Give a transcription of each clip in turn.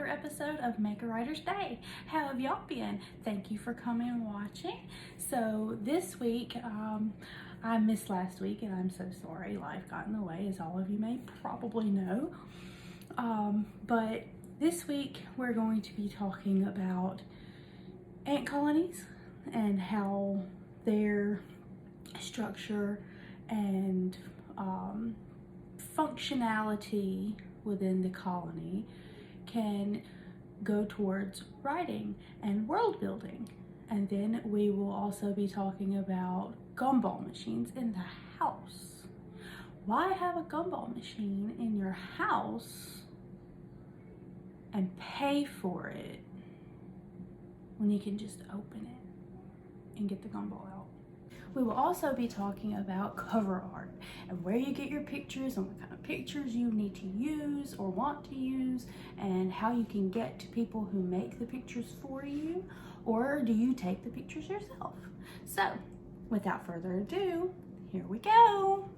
episode of Make a Writer's Day. How have y'all been? Thank you for coming and watching. So this week, I missed last week and I'm so sorry. Life got in the way, as all of you may probably know. But this week we're going to be talking about ant colonies and how their structure and functionality within the colony can go towards writing and world building. And then we will also be talking about gumball machines in the house. Why have a gumball machine in your house and pay for it when you can just open it and get the gumball out? We will also be talking about cover art and where you get your pictures and what kind of pictures you need to use or want to use, and how you can get to people who make the pictures for you, or do you take the pictures yourself? So without further ado, here we go.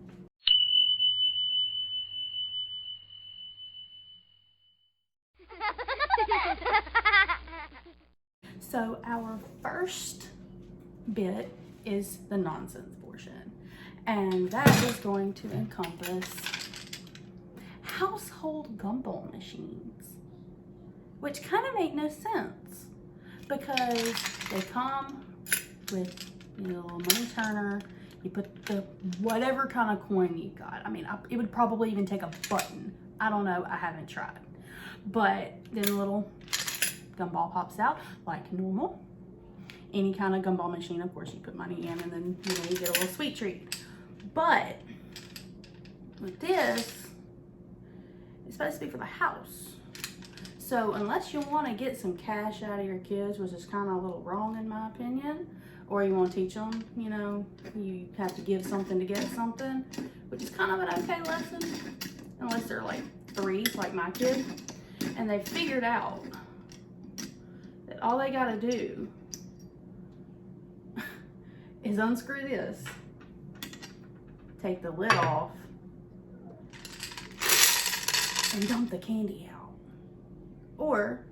So our first bit is the nonsense portion, and that is going to encompass household gumball machines, which kind of make no sense because they come with, you know, a little money turner. You put the whatever kind of coin you got. I mean, it would probably even take a button. I don't know, I haven't tried. But then a little gumball pops out like normal. Any kind of gumball machine, of course, you put money in and then, you know, you get a little sweet treat. But with this, it's supposed to be for the house. So unless you want to get some cash out of your kids, which is kind of a little wrong in my opinion, or you want to teach them, you know, you have to give something to get something, which is kind of an okay lesson, unless they're like 3, like my kid, and they figured out that all they got to do is unscrew this, take the lid off, and dump the candy out. Or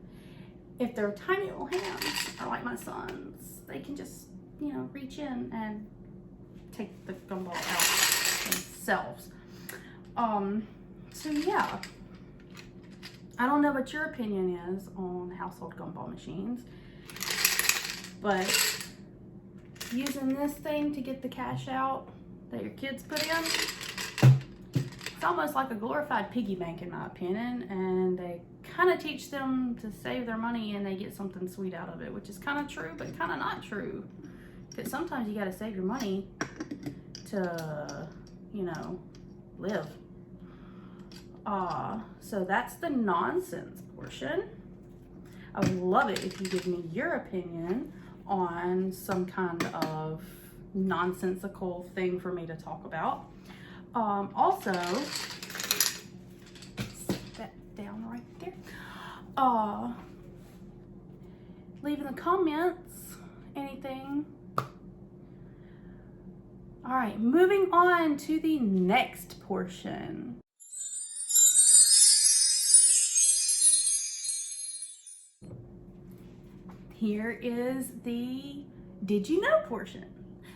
if their tiny little hands are like my son's, they can just, you know, reach in and take the gumball out themselves. So yeah, I don't know what your opinion is on household gumball machines, but using this thing to get the cash out that your kids put in, it's almost like a glorified piggy bank in my opinion, and they kind of teach them to save their money and they get something sweet out of it, which is kind of true but kind of not true, because sometimes you got to save your money to, you know, live. So that's the nonsense portion. I would love it if you give me your opinion on some kind of nonsensical thing for me to talk about. Also, set that down right there. Leave in the comments anything. All right, moving on to the next portion. Here is the did you know portion.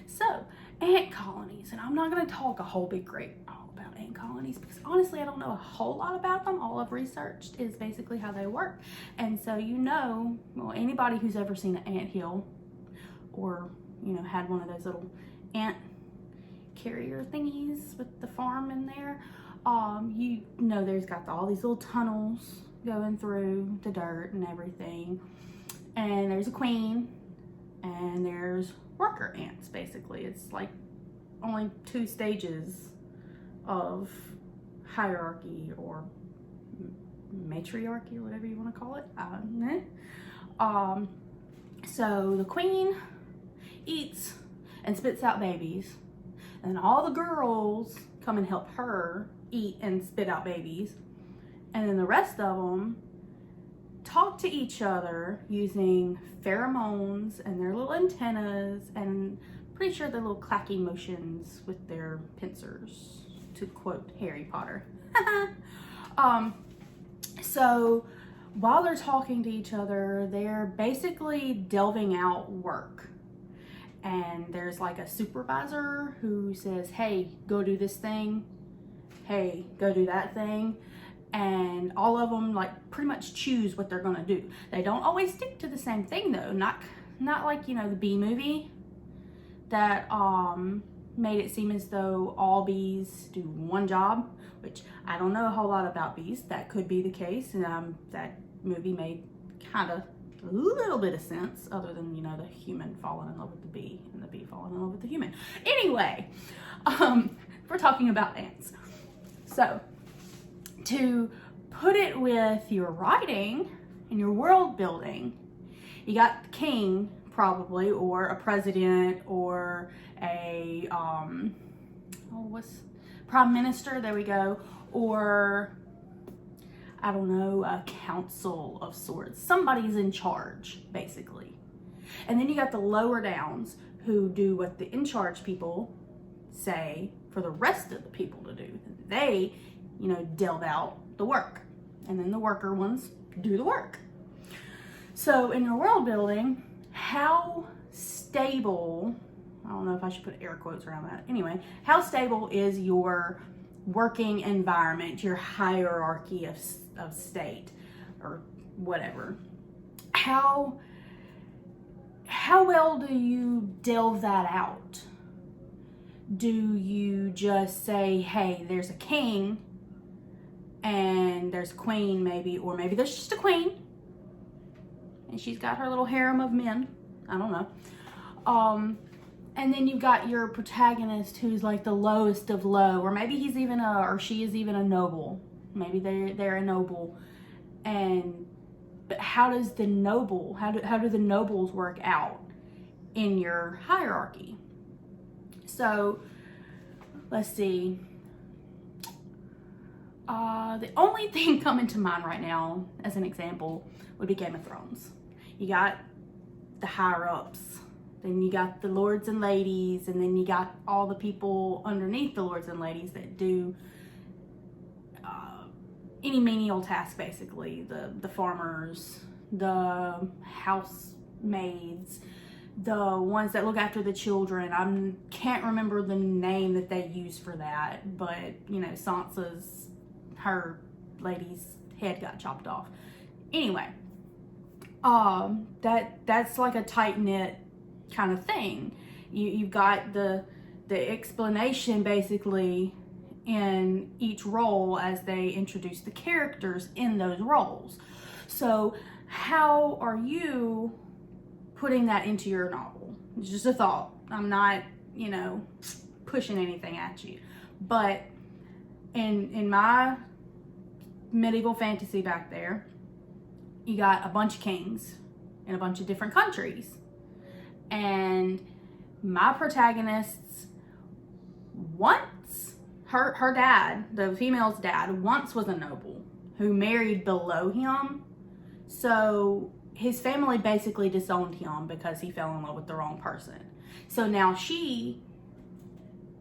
So, ant colonies, and I'm not going to talk a whole big great all about ant colonies because honestly I don't know a whole lot about them. All I've researched is basically how they work. And so, you know, well, anybody who's ever seen an ant hill or, you know, had one of those little ant carrier thingies with the farm in there, you know there's got all these little tunnels going through the dirt and everything. And there's a queen and there's worker ants. Basically, it's like only 2 stages of hierarchy or matriarchy or whatever you want to call it. So the queen eats and spits out babies, and all the girls come and help her eat and spit out babies, and then the rest of them talk to each other using pheromones and their little antennas, and pretty sure their little clacky motions with their pincers, to quote Harry Potter. So while they're talking to each other, they're basically delving out work. And there's like a supervisor who says, hey, go do this thing. Hey, go do that thing. And all of them like pretty much choose what they're gonna do. They don't always stick to the same thing though. Not like, you know, the bee movie that made it seem as though all bees do one job, which I don't know a whole lot about bees. That could be the case. And that movie made kind of a little bit of sense, other than, you know, the human falling in love with the bee and the bee falling in love with the human. Anyway, we're talking about ants. So to put it with your writing and your world building, you got the king probably, or a president, or a prime minister, there we go, or I don't know, a council of sorts. Somebody's in charge, basically. And then you got the lower downs who do what the in charge people say for the rest of the people to do. They, you know, delve out the work. And then the worker ones do the work. So in your world building, how stable, I don't know if I should put air quotes around that. Anyway, how stable is your working environment, your hierarchy of state or whatever? How well do you delve that out? Do you just say, hey, there's a king and there's a queen maybe, or maybe there's just a queen and she's got her little harem of men, I don't know. And then you've got your protagonist who's like the lowest of low, or maybe he's even or she is even a noble. Maybe they're a noble. But how does the noble, how do the nobles work out in your hierarchy? So let's see. The only thing coming to mind right now as an example would be Game of Thrones. You got the higher ups, then you got the lords and ladies, and then you got all the people underneath the lords and ladies that do any menial task, basically. The farmers, the housemaids, the ones that look after the children. I can't remember the name that they use for that, but you know, Sansa's, her lady's head got chopped off. Anyway, that's like a tight-knit kind of thing. You've got the explanation basically in each role as they introduce the characters in those roles. So how are you putting that into your novel? It's just a thought. I'm not, you know, pushing anything at you. But in my medieval fantasy back there, you got a bunch of kings in a bunch of different countries. And my protagonists once, her dad, the female's dad, once was a noble who married below him. So his family basically disowned him because he fell in love with the wrong person. So now she,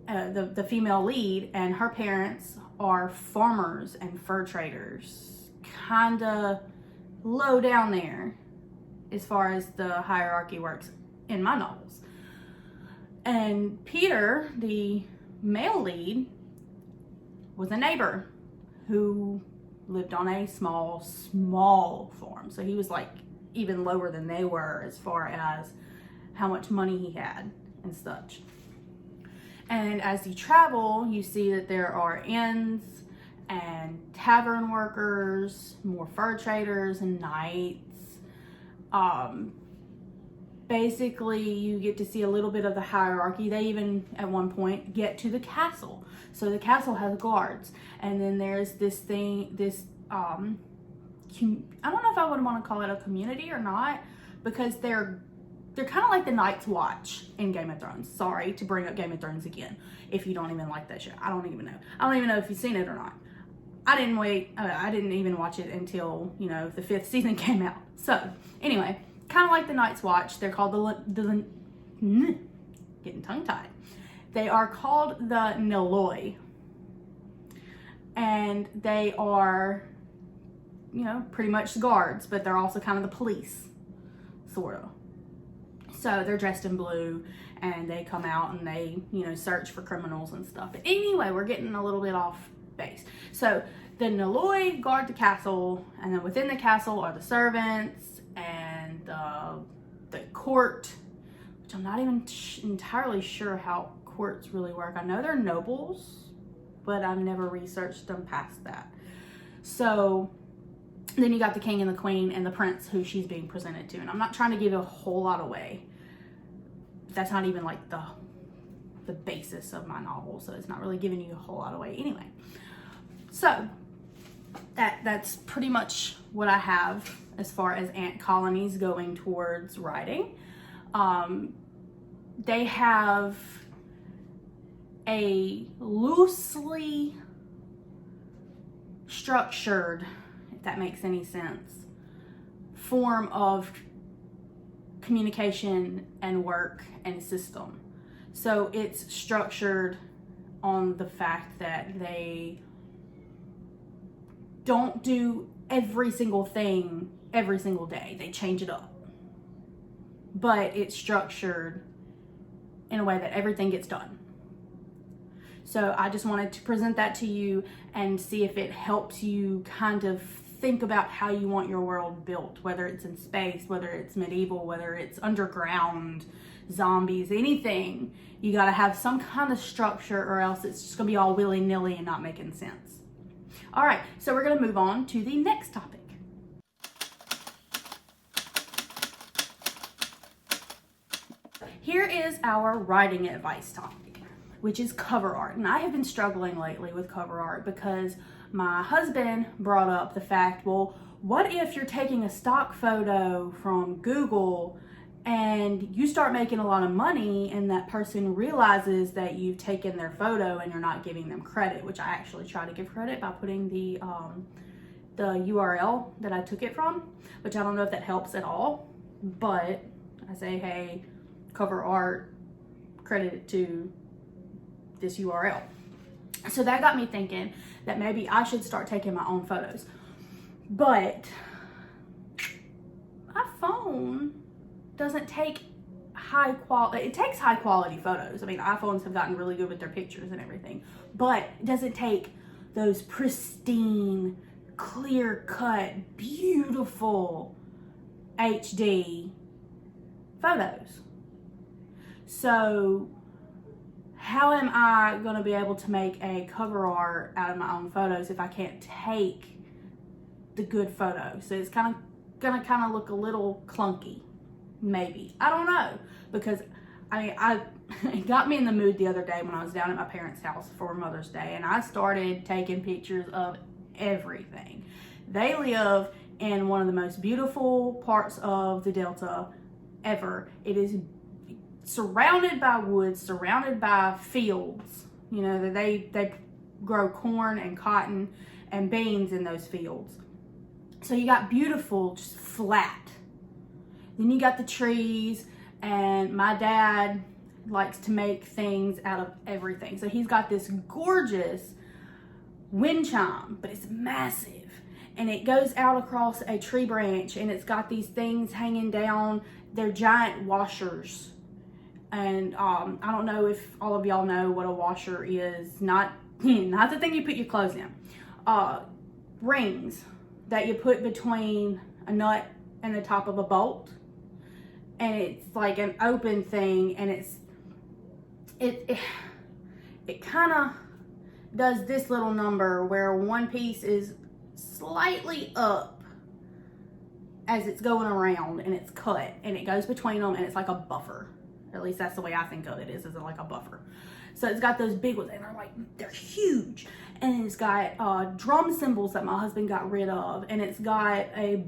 the female lead, and her parents are farmers and fur traders. Kinda low down there as far as the hierarchy works in my novels. And Peter, the male lead, was a neighbor who lived on a small farm. So he was like even lower than they were as far as how much money he had and such. And as you travel, you see that there are inns and tavern workers, more fur traders and knights. Basically, you get to see a little bit of the hierarchy. They even, at one point, get to the castle. So the castle has guards. And then there's this thing, I don't know if I would want to call it a community or not, because they're kind of like the Night's Watch in Game of Thrones. Sorry to bring up Game of Thrones again, if you don't even like that show. I don't even know. I don't even know if you've seen it or not. I didn't even watch it until, you know, the 5th season came out. So, anyway, kind of like the Night's Watch. They're called getting tongue-tied. They are called the Neloi. And they are you know, pretty much the guards, but they're also kind of the police, sort of. So they're dressed in blue, and they come out and they, you know, search for criminals and stuff. But anyway, we're getting a little bit off base. So the Naloi guard the castle, and then within the castle are the servants and the court, which I'm not even entirely sure how courts really work. I know they're nobles, but I've never researched them past that. So then you got the king and the queen and the prince who she's being presented to. And I'm not trying to give a whole lot away. That's not even like the basis of my novel, so it's not really giving you a whole lot away anyway. So that's pretty much what I have as far as ant colonies going towards writing. They have a loosely structured, if that makes any sense, form of communication and work and system. So it's structured on the fact that they don't do every single thing every single day. They change it up. But it's structured in a way that everything gets done. So I just wanted to present that to you and see if it helps you kind of think about how you want your world built, whether it's in space, whether it's medieval, whether it's underground, zombies, anything. You got to have some kind of structure, or else it's just going to be all willy-nilly and not making sense. All right, so we're going to move on to the next topic. Here is our writing advice topic, which is cover art. And I have been struggling lately with cover art because my husband brought up the fact, well, what if you're taking a stock photo from Google and you start making a lot of money and that person realizes that you've taken their photo and you're not giving them credit, which I actually try to give credit by putting the URL that I took it from, which I don't know if that helps at all, but I say, hey, cover art, credit it to this URL. So that got me thinking that maybe I should start taking my own photos. But my phone doesn't take high quality, it takes high quality photos. I mean, iPhones have gotten really good with their pictures and everything, but it doesn't take those pristine, clear cut, beautiful HD photos. So how am I going to be able to make a cover art out of my own photos if I can't take the good photos? So it's going to look a little clunky, maybe. I don't know, because it got me in the mood the other day when I was down at my parents' house for Mother's Day, and I started taking pictures of everything. They live in one of the most beautiful parts of the Delta ever. It is surrounded by woods, surrounded by fields. You know, they grow corn and cotton and beans in those fields. So you got beautiful, just flat. Then you got the trees, and my dad likes to make things out of everything. So he's got this gorgeous wind chime, but it's massive. And it goes out across a tree branch, and it's got these things hanging down. They're giant washers. And I don't know if all of y'all know what a washer is. Not the thing you put your clothes in. Rings that you put between a nut and the top of a bolt. And it's like an open thing, and it kind of does this little number where one piece is slightly up as it's going around, and it's cut, and it goes between them, and it's like a buffer. At least that's the way I think of it, is like a buffer. So it's got those big ones, and they're huge. And it's got drum cymbals that my husband got rid of, and it's got a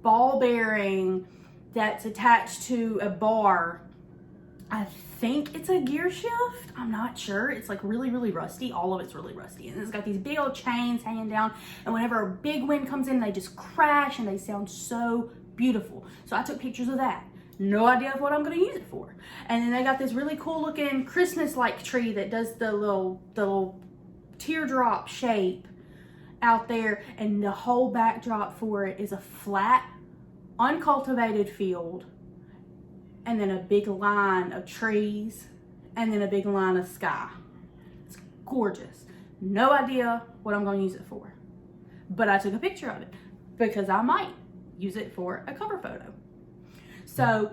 ball bearing that's attached to a bar. I think it's a gear shift. I'm not sure. It's like really, really rusty. All of it's really rusty. And it's got these big old chains hanging down. And whenever a big wind comes in, they just crash, and they sound so beautiful. So I took pictures of that. No idea what I'm going to use it for. And then they got this really cool looking Christmas-like tree that does the little teardrop shape. out there, and the whole backdrop for it is a flat, uncultivated field, and then a big line of trees, and then a big line of sky. It's gorgeous. No idea what I'm going to use it for, but I took a picture of it because I might use it for a cover photo. So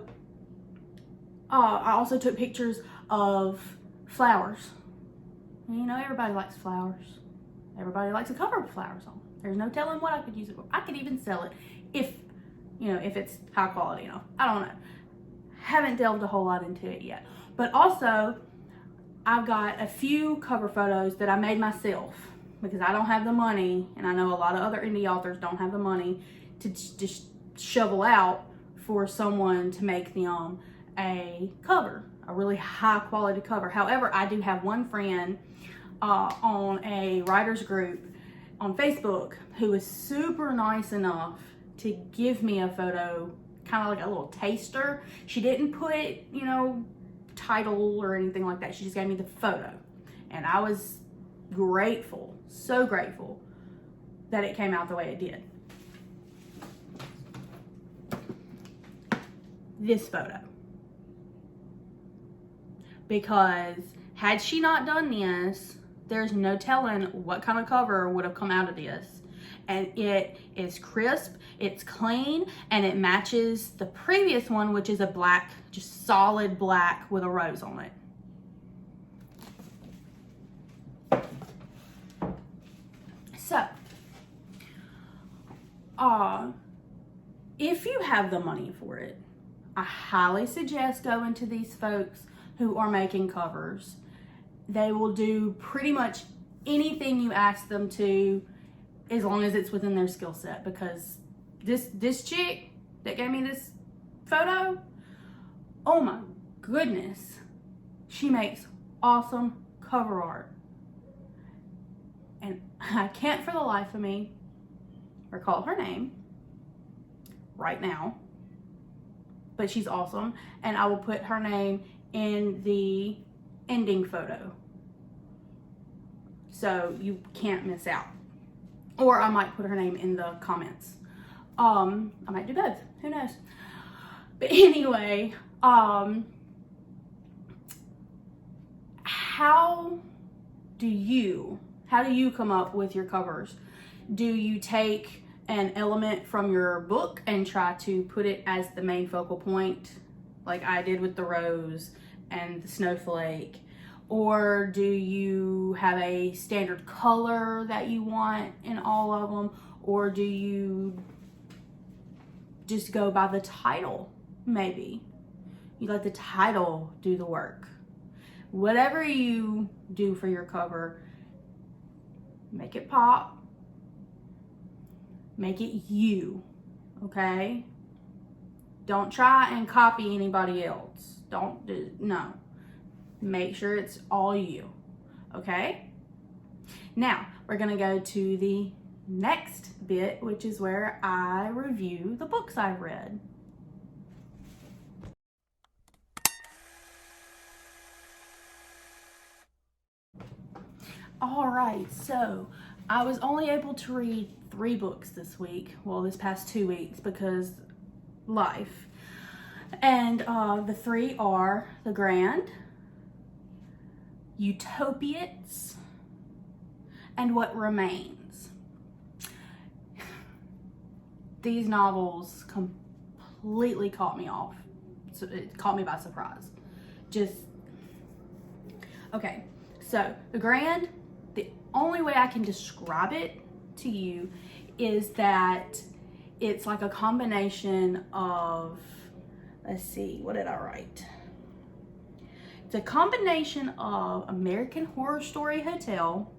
I also took pictures of flowers. You know, everybody likes flowers. Everybody likes a cover with flowers on. There's no telling what I could use it for. I could even sell it if, you know, if it's high quality enough. I don't know. Haven't delved a whole lot into it yet. But also, I've got a few cover photos that I made myself because I don't have the money, and I know a lot of other indie authors don't have the money to just shovel out for someone to make them a cover, a really high quality cover. However, I do have one friend on a writers group on Facebook who is super nice enough to give me a photo, kind of like a little taster. She didn't put, you know, title or anything like that. She just gave me the photo, and I was grateful, so grateful that it came out the way it did. This photo, because had she not done this, there's no telling what kind of cover would have come out of this. And it is crisp, it's clean, and it matches the previous one, which is a black, just solid black with a rose on it. So, if you have the money for it, I highly suggest going to these folks who are making covers. They will do pretty much anything you ask them to, as long as it's within their skill set, because this chick that gave me this photo, oh my goodness, she makes awesome cover art. And I can't for the life of me recall her name right now, but she's awesome, and I will put her name in the ending photo so you can't miss out. Or I might put her name in the comments. I might do both, who knows. But anyway, how do you come up with your covers? Do you take an element from your book and try to put it as the main focal point, like I did with the rose and the snowflake? Or do you have a standard color that you want in all of them? Or do you just go by the title? Maybe you let the title do the work. Whatever you do for your cover, make it pop, make it you, okay? Don't try and copy anybody else. No. Make sure it's all you, okay? Now, we're gonna go to the next bit, which is where I review the books I've read. All right, so I was only able to read 3 books this week, well, this past 2 weeks, because life. And the 3 are The Grand, Utopiates, and What Remains. These novels completely caught me off. So it caught me by surprise. Okay, so The Grand, the only way I can describe it to you is that it's like a combination of, let's see, what did I write? It's a combination of American Horror Story Hotel,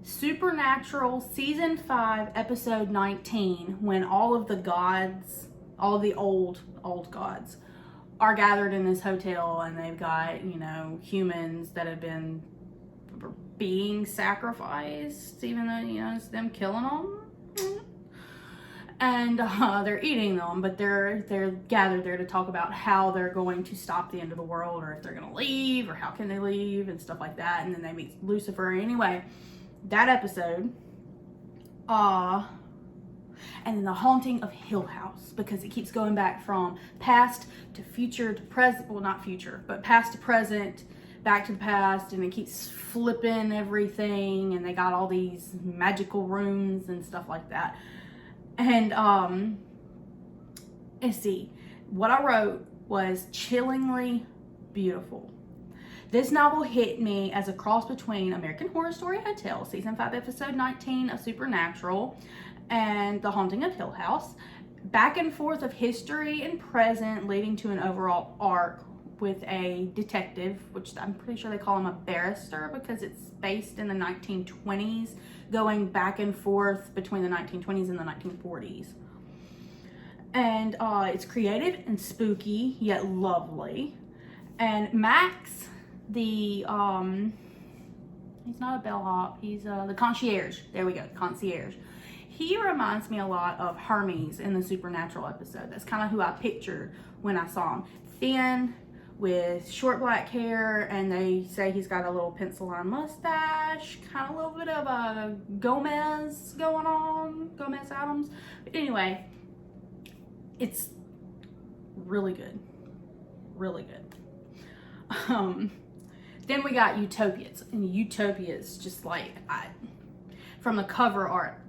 Supernatural Season 5, Episode 19, when all of the gods, all of the old gods, are gathered in this hotel, and they've got, you know, humans that have been being sacrificed, even though, you know, it's them killing them. And they're eating them, but they're gathered there to talk about how they're going to stop the end of the world, or if they're going to leave, or how can they leave, and stuff like that. And then they meet Lucifer. Anyway, that episode, and then The Haunting of Hill House, because it keeps going back from past to future to present. Well, not future, but past to present, back to the past, and it keeps flipping everything, and they got all these magical rooms and stuff like that. And let's see, what I wrote was chillingly beautiful. This novel hit me as a cross between American Horror Story Hotel, season 5, episode 19 of Supernatural, and The Haunting of Hill House. Back and forth of history and present, leading to an overall arc with a detective, which I'm pretty sure they call him a barrister because it's based in the 1920s, going back and forth between the 1920s and the 1940s. And it's creative and spooky, yet lovely. And Max, he's not a bellhop, he's the concierge. There we go, concierge. He reminds me a lot of Hermes in the Supernatural episode. That's kind of who I pictured when I saw him. Thin, with short black hair, and they say he's got a little pencil line mustache, kind of a little bit of a Gomez going on, Gomez Adams. But anyway, it's really good, really good. Then we got Utopias, and Utopias, just like, from the cover art,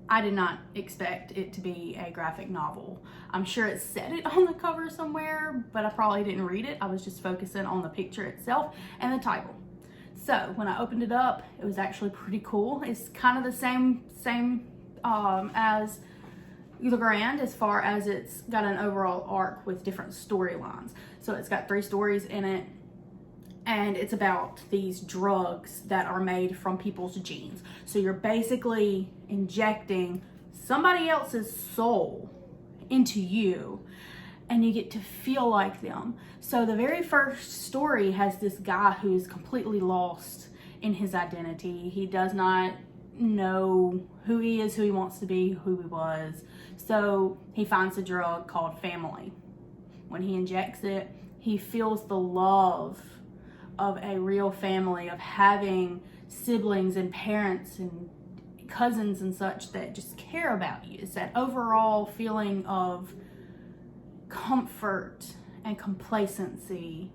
I did not expect it to be a graphic novel. I'm sure it said it on the cover somewhere, but I probably didn't read it. I was just focusing on the picture itself and the title. So when I opened it up, it was actually pretty cool. It's kind of the same as Le Grand, as far as it's got an overall arc with different storylines. So it's got 3 stories in it, and it's about these drugs that are made from people's genes. So you're basically injecting somebody else's soul into you, and you get to feel like them. So the very first story has this guy who's completely lost in his identity. He does not know who he is, who he wants to be, who he was. So he finds a drug called family. When he injects it, he feels the love of a real family, of having siblings and parents and cousins and such that just care about you. It's that overall feeling of comfort and complacency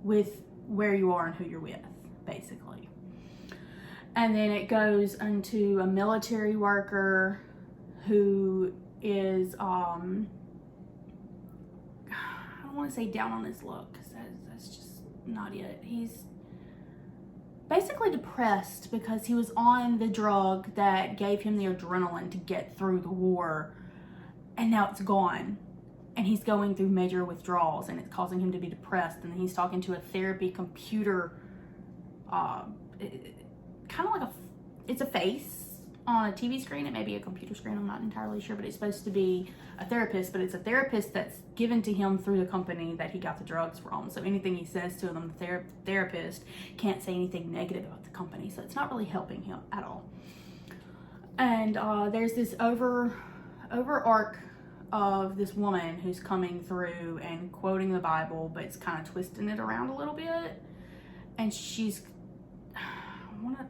with where you are and who you're with, basically. And then it goes into a military worker who is, I don't want to say down on his luck, because that's just not it. He's basically depressed because he was on the drug that gave him the adrenaline to get through the war, and now it's gone, and he's going through major withdrawals, and it's causing him to be depressed. And he's talking to a therapy computer, kind of like it's a face on a TV screen. It may be a computer screen, I'm not entirely sure, but it's supposed to be a therapist, but it's a therapist that's given to him through the company that he got the drugs from. So anything he says to them, the therapist can't say anything negative about the company, so it's not really helping him at all. And there's this over arc of this woman who's coming through and quoting the Bible, but it's kind of twisting it around a little bit. And I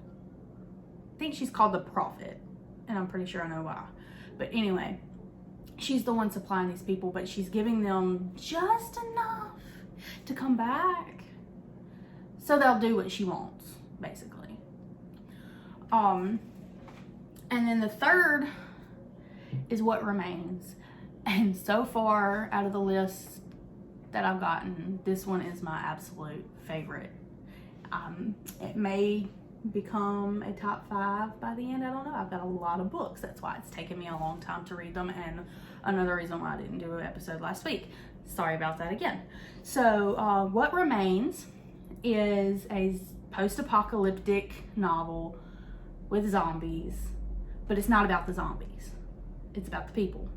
think she's called the prophet, and I'm pretty sure I know why. But anyway, she's the one supplying these people, but she's giving them just enough to come back so they'll do what she wants, basically. And then the third is What Remains. And so far, out of the list that I've gotten, this one is my absolute favorite. It may become a top 5 by the end. I don't know. I've got a lot of books. That's why it's taken me a long time to read them, and another reason why I didn't do an episode last week. Sorry about that again. So What Remains is a post-apocalyptic novel with zombies, but it's not about the zombies. It's about the people.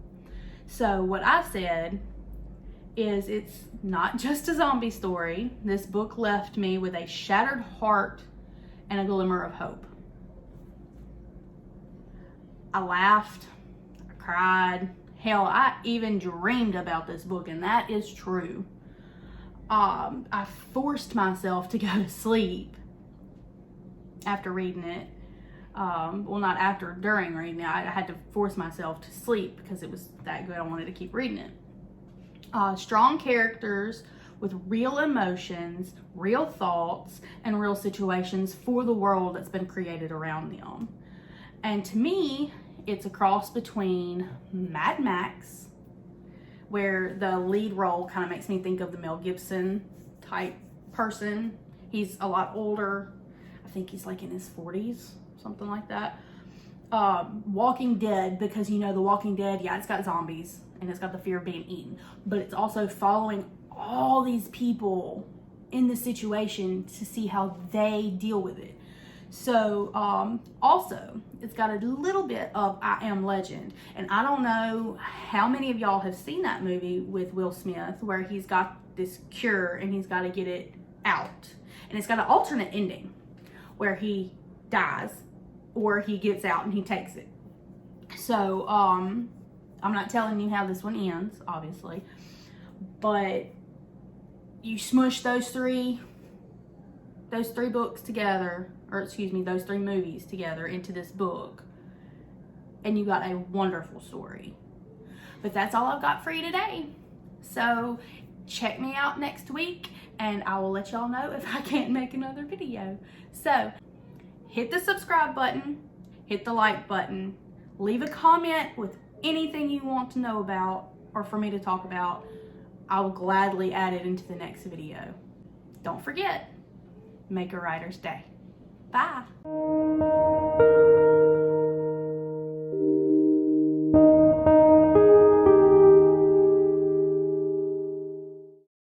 So what I said is, it's not just a zombie story. This book left me with a shattered heart and a glimmer of hope. I laughed, I cried, hell, I even dreamed about this book, and that is true. I forced myself to go to sleep after reading it. Well, not after, during reading it. I had to force myself to sleep because it was that good. I wanted to keep reading it. Strong characters with real emotions, real thoughts, and real situations for the world that's been created around them. And to me, it's a cross between Mad Max, where the lead role kind of makes me think of the Mel Gibson type person. He's a lot older. I think he's like in his 40s, something like that. Walking Dead, because you know The Walking Dead, yeah, it's got zombies and it's got the fear of being eaten, but it's also following all these people in the situation to see how they deal with it. So also it's got a little bit of I Am Legend, and I don't know how many of y'all have seen that movie with Will Smith where he's got this cure and he's got to get it out, and it's got an alternate ending where he dies or he gets out and he takes it. So I'm not telling you how this one ends, obviously, but you smush those three books together, or excuse me, those three movies together into this book, and you got a wonderful story. But that's all I've got for you today. So check me out next week and I will let y'all know if I can't make another video. So hit the subscribe button, hit the like button, leave a comment with anything you want to know about or for me to talk about. I will gladly add it into the next video. Don't forget, make a writer's day. Bye.